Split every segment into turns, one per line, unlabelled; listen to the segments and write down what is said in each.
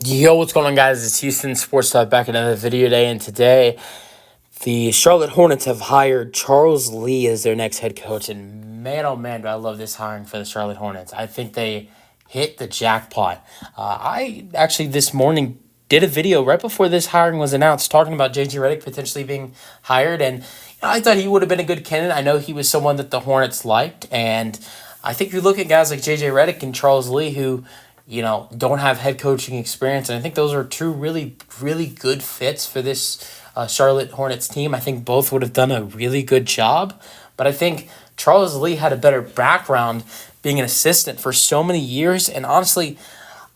Yo, what's going on, guys? It's Houston Sports Talk back in another video day, and today the Charlotte Hornets have hired Charles Lee as their next head coach, and man, oh man, do I love this hiring for the Charlotte Hornets. I think they hit the jackpot. I actually this morning did a video right before this hiring was announced talking about J.J. Redick potentially being hired, and I thought he would have been a good candidate. I know he was someone that the Hornets liked, and I think if you look at guys like J.J. Redick and Charles Lee who don't have head coaching experience. And I think those are two really, really good fits for this Charlotte Hornets team. I think both would have done a really good job. But I think Charles Lee had a better background being an assistant for so many years. And honestly,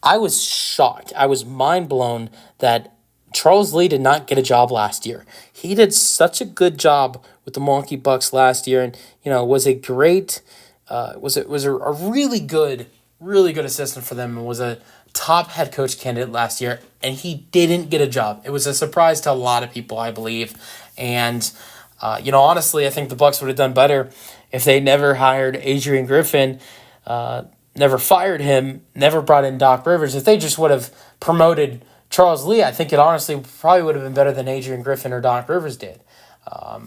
I was shocked. I was mind blown that Charles Lee did not get a job last year. He did such a good job with the Milwaukee Bucks last year, and was a great, was a really good assistant for them, and was a top head coach candidate last year, and he didn't get a job. It was a surprise to a lot of people, I believe. And, honestly, I think the Bucks would have done better if they never hired Adrian Griffin, never fired him, never brought in Doc Rivers. If they just would have promoted Charles Lee, I think it honestly probably would have been better than Adrian Griffin or Doc Rivers did. I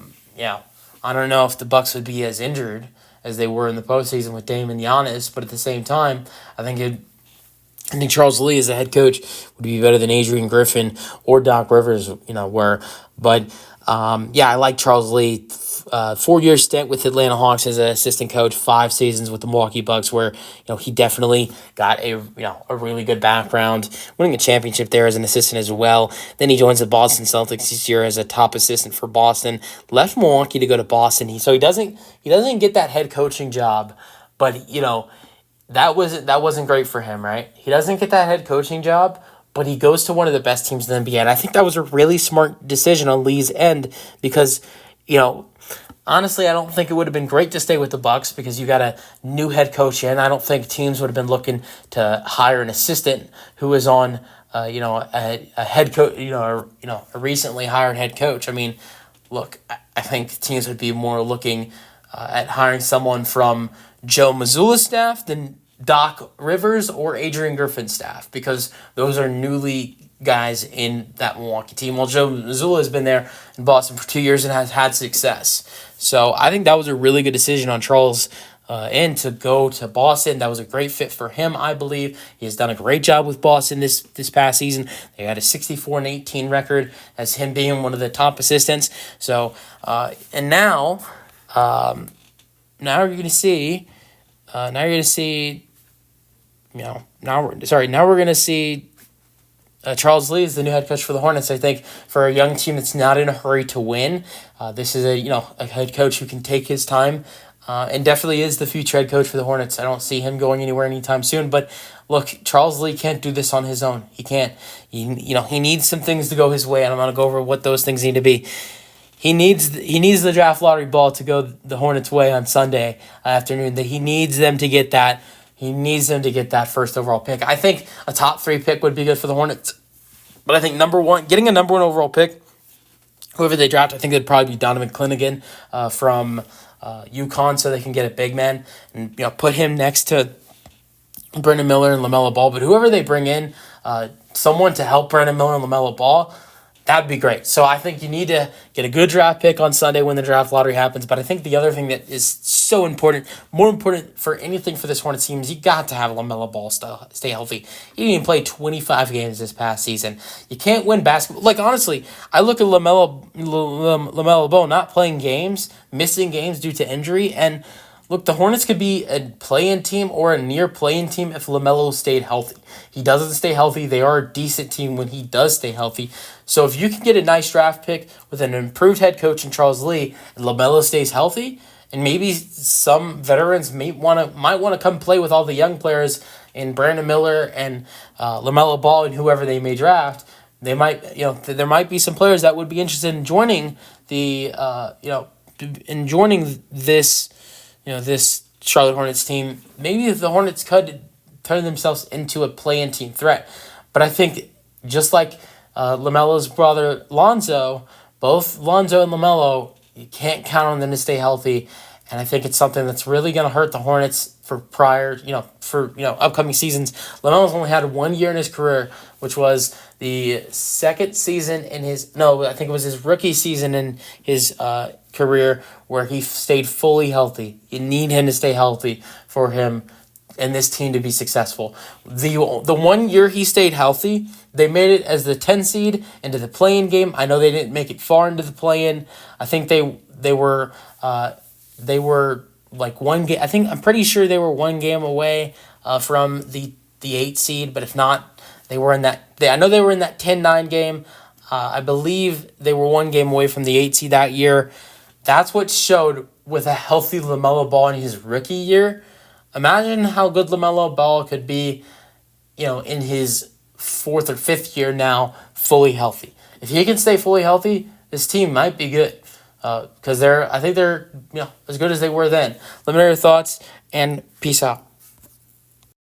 don't know if the Bucks would be as injured as they were in the postseason with Dame and Giannis, but at the same time, I think Charles Lee as a head coach would be better than Adrian Griffin or Doc Rivers, were. But I like Charles Lee. 4-year stint with Atlanta Hawks as an assistant coach, 5 seasons with the Milwaukee Bucks, where he definitely got a really good background, winning a championship there as an assistant as well. Then he joins the Boston Celtics this year as a top assistant for Boston. Left Milwaukee to go to Boston. He doesn't get that head coaching job, but that wasn't great for him, right? He doesn't get that head coaching job, but he goes to one of the best teams in the NBA. And I think that was a really smart decision on Lee's end because, honestly, I don't think it would have been great to stay with the Bucks because you got a new head coach in. I don't think teams would have been looking to hire an assistant who was on, a head coach, a recently hired head coach. I mean, look, I think teams would be more looking at hiring someone from Joe Mazzulla's staff than Doc Rivers or Adrian Griffin's staff because those are newly guys in that Milwaukee team. Well, Joe Mazzulla has been there in Boston for 2 years and has had success. So I think that was a really good decision on Charles and to go to Boston. That was a great fit for him, I believe. He has done a great job with Boston this past season. They had a 64-18 record as him being one of the top assistants. So and now you're going to see. Now we're going to see Charles Lee is the new head coach for the Hornets. I think for a young team that's not in a hurry to win, this is a head coach who can take his time and definitely is the future head coach for the Hornets. I don't see him going anywhere anytime soon. But look, Charles Lee can't do this on his own. He can't. He needs some things to go his way, and I'm going to go over what those things need to be. He needs the draft lottery ball to go the Hornets' way on Sunday afternoon. He needs them to get that. He needs them to get that first overall pick. I think a top 3 pick would be good for the Hornets. But I think getting a number 1 overall pick, whoever they draft, I think it'd probably be Donovan Clingan from UConn, so they can get a big man and put him next to Brandon Miller and LaMelo Ball. But whoever they bring in, someone to help Brandon Miller and LaMelo Ball, that'd be great. So I think you need to get a good draft pick on Sunday when the draft lottery happens. But I think the other thing that is so important, more important for anything for this Hornets team, is you got to have LaMelo Ball stay healthy. He didn't even play 25 games this past season. You can't win basketball. Like, honestly, I look at LaMelo Ball not playing games, missing games due to injury, and look, the Hornets could be a play-in team or a near play-in team if LaMelo stayed healthy. He doesn't stay healthy. They are a decent team when he does stay healthy. So if you can get a nice draft pick with an improved head coach in Charles Lee and LaMelo stays healthy, and maybe some veterans might want to come play with all the young players in Brandon Miller and LaMelo Ball and whoever they may draft, they might there might be some players that would be interested in joining this this Charlotte Hornets team. Maybe if the Hornets could turn themselves into a play-in team threat. But I think just like LaMelo's brother Lonzo, both Lonzo and LaMelo, you can't count on them to stay healthy. And I think it's something that's really going to hurt the Hornets upcoming seasons. LaMelo's only had 1 year in his career, which was the second season in his no, I think it was his rookie season in his career where he stayed fully healthy. You need him to stay healthy for him and this team to be successful. The 1 year he stayed healthy, they made it as the 10 seed into the play-in game. I know they didn't make it far into the play-in. I think they were like one game. I'm pretty sure they were 1 game away from the 8 seed, but if not, they were in that. I know they were in that 10-9 game. I believe they were 1 game away from the 8 seed that year. That's what showed with a healthy LaMelo Ball in his rookie year. Imagine how good LaMelo Ball could be, in his 4th or 5th year now, fully healthy. If he can stay fully healthy, this team might be good. Because I think they're as good as they were then. Let me know your thoughts, and peace out.